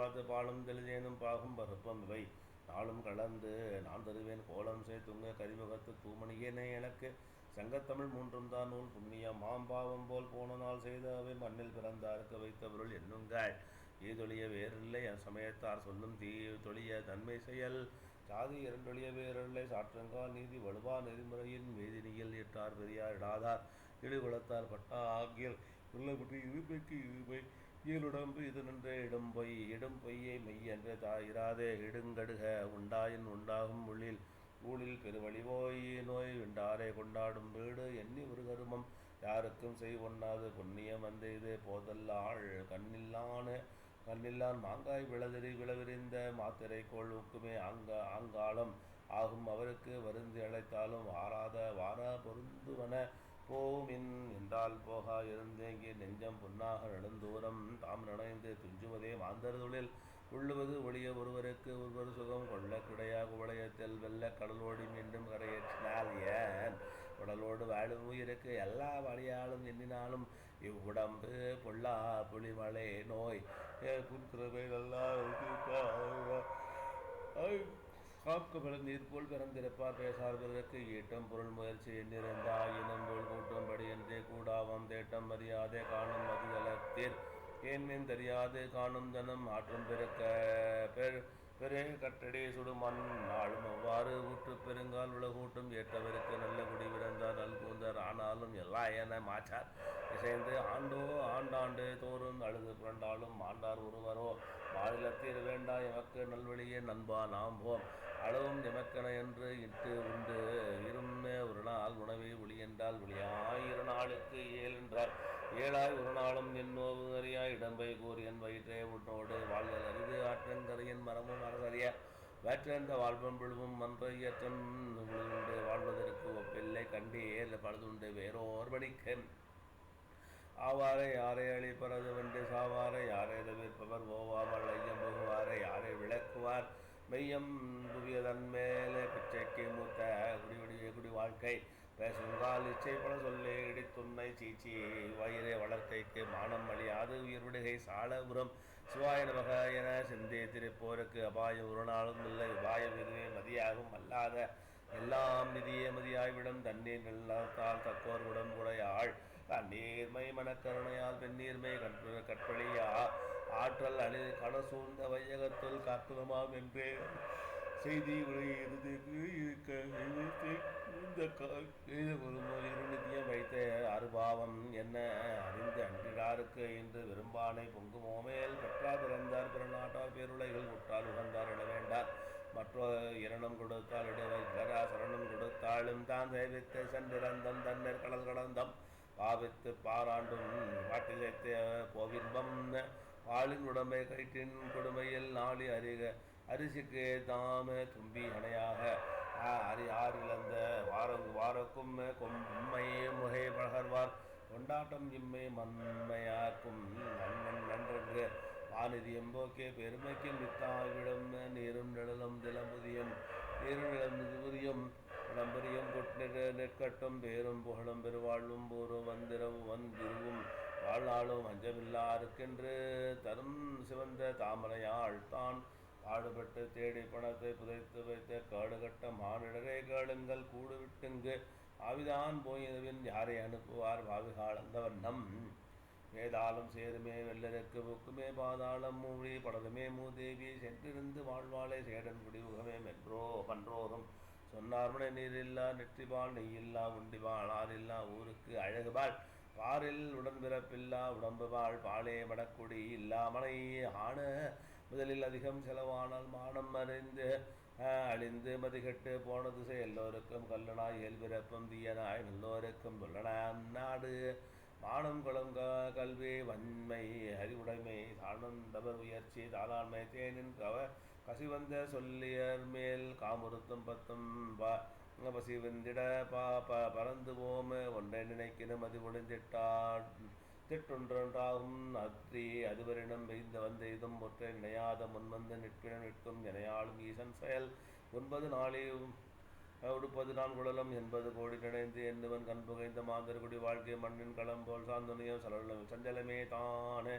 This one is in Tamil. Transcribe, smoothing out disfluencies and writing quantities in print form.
பார்த்து பாலும் தெளிதேனும் பாகும் பருப்பம் இவை நாளும் கலந்து நான் தருவேன் கோலம் சே துங்க கரிமுகத்து தூமணியேனே எனக்கு சங்கத்தமிழ் மூன்றும் தான் நூல் புண்ணியம் மாம்பாவம் போல் போன நாள் செய்த அவை மண்ணில் பிறந்தாருக்கு வைத்த பொருள் என்னுங்கள் ஈதொழிய வேறில்லை சமயத்தார் சொல்லும் தீ தொழிய தன்மை செயல் சாதி இரண்டொழிய வேறில்லை சாற்றங்கால் நீதி வலுவா நெறிமுறையின் வேதினியில் இட்டார் பெரியார் இடாதார் இடுகுளத்தார் பட்டா ஆகியல் உள்ளபடி இருமைக்கு இருமை இயலுடம்பு இது நின்ற இடும் பொய்யை மெய் என்ற தாயிராதே இடுங்கடுக உண்டாயின் உண்டாகும் உள்ளில் ஊழில் பெருவழிவோய் நோய் விண்டாரை கொண்டாடும் வீடு எண்ணி ஒரு கருமம் யாருக்கும் செய் ஒண்ணாது புண்ணியம் அந்த இது போதல்லாள் கண்ணில்லான் மாங்காய் விளவிரிந்த மாத்திரை கோள் ஊக்குமே ஆங்காலம் ஆகும் அவருக்கு வருந்து அழைத்தாலும் வாரா பொருந்துவன போமின் என்றால் போகா இருந்தேங்கி நெஞ்சம் புண்ணாக நெடுந்தூரம் தாம் நனைந்து துஞ்சுவதே மாந்தர் தொழில் உள்ளுவது ஒளிய ஒருவருக்கு ஒருவர் சுகம் கொள்ள கிடையா குவளையத்தில் வெள்ள கடலோடி மீண்டும் கரையேற்றினால் ஏன் உடலோடு வாழும் உயிருக்கு எல்லா வழியாலும் எண்ணினாலும் இவ்வுடம்பு பொல்லா புலிமலை நோய் புத்திரவை நல்லா காக்க பிறந்தீர் போல் பிறந்திருப்பார் பேசார்பிற்கு ஈட்டம் பொருள் முயற்சி எண்ணிருந்தா இனம் போல் கூட்டும்படி என்றே கூடாவம் தேட்டம் மரியாதை காணும் மதிதளத்தீர் ஏன்மீன் தெரியாது காணும் தனம் ஆற்றும் பெரு கட்டடி சுடுமண் நாளும் அவ்வாறு ஊற்று பெருங்கால் உலகூட்டும் ஏற்றவருக்கு நல்ல குடி பிறந்தார் நல்கூந்தர் ஆனாலும் எல்லா என மாச்சார் இசைந்து ஆண்டாண்டு தோறும் அழுது புரண்டாலும் மாண்டார் ஒருவரோ மாநிலத்தீர் வேண்டா எமக்கு நல்வழியே நண்பா நாம் போம் அளவும் எமக்கென என்று இட்டு உண்டு இருமே ஒரு நாள் உணவை ஒளி என்றால் ஒளியாய் இரு நாளுக்கு என்றார் ஏழாய் ஒரு நாளும் என் நோவு அறியாய் இடம்பை கூர் என் வயிற்றே உன்னோடு வாழ்தல் அரிது ஆற்றங்கரையின் மரமும் அரசறிய வேற்றென்ற வாழ்வம் விழுவும் மன்ற இயற்றம் விழுந்து வாழ்வதற்கு ஒப்பில்லை கண்டேல் பழுதுண்டு வேறோர் பணிக்கு ஆவாரை யாரை அழிப்பறது வென்று சாவாரை யாரை தவிர்ப்பவர் ஓவாமல் ஐயம் புகுவாரை யாரை விளக்குவார் மெய்யம் புவியதன் மேலே பிச்சைக்கு மூத்த குடி வாழ்க்கை பேசுங்கால் இச்சை பல சொல்லே இடித்துன்னை சீச்சி வயிறே வளர்க்கைக்கு மானம் அழியாது உயிர் விடுகை சாலபுரம் சிவாய நமக என சிந்தி திருப்போருக்கு அபாயம் ஒரு நாளும் இல்லை உபாயம் இதுவே மதியாகும் அல்லாத எல்லாம் நிதியே மதியாய்விடும் தண்ணீர் நிலத்தால் தக்கோர் உடம்புடையாள் நீர்மை மனக்கருணையால் பெண்ணீர்மை கற்பழியா ஆற்றல் கணசூழ்ந்த வையகத்துள் காத்துவமாம் என்றே செய்தி நிதியம் வைத்த அருபாவம் என்ன அறிந்து அன்றிடாருக்கு என்று விரும்பானை பொங்குமோமேல் பெற்றா பிறந்தார் பிறநாட்டார் பேருலைகள் உற்றால் உகந்தார் இட வேண்டார் மற்றோ இரணம் கொடுத்தால் இடரா சரணம் கொடுத்தாலும் தான் சேவித்து சென்றிறந்தம் தன்னர் கடல் கடந்தம் பாவித்து பாராண்டும் பாட்டிலைத்த போவின்பம் பாலின் உடம்பை கயிற்றின் கொடுமையில் நாளி அரிசிக்கு தாம தும்பி அணையாக ஆறிழந்த வாரக்கும் கொம்மையே முகை பகர்வார் கொண்டாட்டம் இம்மை மண்மையாக்கும் நன்றென்று வானிதி எம்போக்கே பெருமைக்கு மித்தாவிடம் நீரும் நிழலும் திலம்புதியும் நீரும் நிலம்புதியும் விளம்பரியம் நெற்கட்டும் பேரும் புகழும் பெருவாழ்வும் பூர்வம் வந்திருவும் வாழ்நாளும் அஞ்சமில்லாருக்கென்று தரும் சிவந்த தாமரையாள் தான் பாடுபட்டு தேடி பணத்தை புதைத்து வைத்த காடுகட்ட மானிடரே கேளுங்கள் கூடு விட்டுங்கு ஆவிதான் போயினவின் யாரை அனுப்புவார் பாவிகால் அந்த வண்ணம் வேதாளம் சேருமே வெள்ளருக்கு புக்குமே பாதாளம் மூழி படதுமே மூதேவி சென்றிருந்து வாழ்வாளே சேடன் குடிமுகமே பன்றோரும் சொன்னார்மனை நீரில்லா நெற்றிபால் நெய்யில்லா உண்டிபால் ஆறில்லா ஊருக்கு அழகுபால் பாரில் உடன்பிறப்பில்லா உடம்புபால் பாலே மடக்குடி இல்லாமனை ஆன முதலில் அதிகம் செலவானால் மானம் அறிந்து அழிந்து மதிகட்டு போன திசை எல்லோருக்கும் கல்லனாய் இயல்பிறப்பும் தீயனாய் எல்லோருக்கும் புல்லனாம் நாடு மானம் குளம் கல்வி வன்மை அறிவுடைமை தானந்தவர் உயர்ச்சி தாளாண்மை தேனின் கசிவந்த சொல்லியர் மேல் காமுறுத்தும் பத்தும் பசி வெந்திட பறந்து போம் ஒன்றை நினைக்கினும் அது திட்டொன்றாகும் அத்ரி அதுவரிடம் வெய்ந்த வந்த இதும் ஒற்றை நினையாத முன்வந்து நிற்கும் எனையாளும் ஈசன் செயல் 9 நாளில் உடுப்பது நான் குழலும் 80 கோடி நினைந்து என்னவன் கண்புகைந்த மாந்தர் குடி வாழ்க்கை மண்ணின் களம் போல் சாந்துணியம் சஞ்சலமே தானே